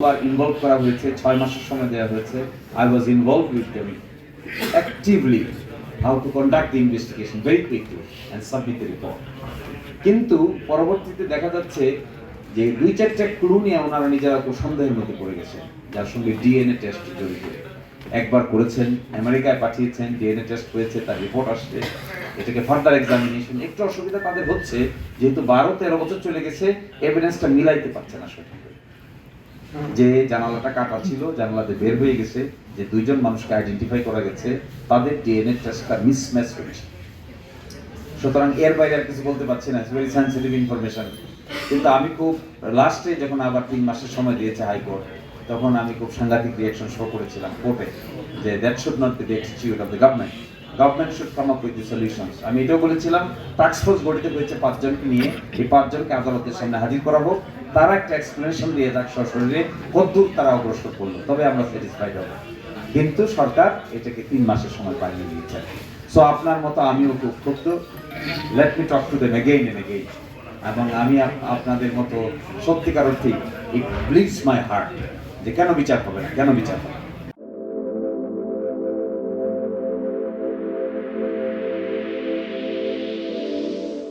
Involve করা হয়েছে, 6 মাসের সময় দেওয়া হয়েছে। I was involve with them actively how to conduct the investigation very quickly and submit the report. কিন্তু পরবর্তীতে দেখা যাচ্ছে যে 2-4টা ক্লু নিয়ে ওনারা নিজেরা খুব সন্দেহের মধ্যে পড়ে গেছেন, যার সঙ্গে ডিএনএ টেস্ট জড়িত। একবার করেছেন, আমেরিকায় পাঠিয়েছেন, ডিএনএ টেস্ট হয়েছে, তার রিপোর্ট আসছে, এটাকে ফার্দার এক্সামিনেশন। একটু অসুবিধা তাদের হচ্ছে, যেহেতু 12-13 বছর চলে গেছে, এভিডেন্সটা মিলাইতে পারছে না সঠিক। যে জানালাটা কাটা ছিল, জানালাতে বের হয়ে গেছে, যে 2জন মানুষকে আইডেন্টিফাই করা গেছে, তাদের ডিএনএ টেস্টটা মিসম্যাচ হয়েছে। সুতরাং এর বাইরে আর কিছু বলতে পারছি না, ভেরি সেন্সিটিভ ইনফরমেশন। কিন্তু আমি খুব লাস্টে যখন আবার 3 মাসের সময় দিয়েছে হাইকোর্ট, তখন আমি খুব সাংঘাতিক রিয়াকশন শো করেছিলাম কোর্টে, যে that should not be the attitude of the government. Government should come up with the solutions. আমি এটাও বলেছিলাম, টাস্ক ফোর্স গঠিত হয়েছে 5 জনকে নিয়ে, এই 5 জনকে আদালতের সামনে হাজির করাবো, তারা একটা এক্সপ্লেনেশন দিয়ে যাক সশরীরে কতদূর তারা অগ্রসর করলো, তবে আমরা স্যাটিসফাইড হব। কিন্তু সরকার এটাকে 3 মাসের সময় বাড়িয়ে দিয়েছে। সো আপনার মতো আমিও খুব ক্ষুব্ধ। Let me talk to them again and again. এবং আমি আপনাদের মতো সত্যিকার অর্থেই ইট ব্লিডস মাই হার্ট যে কেন বিচার হবে না, কেন বিচার হবে।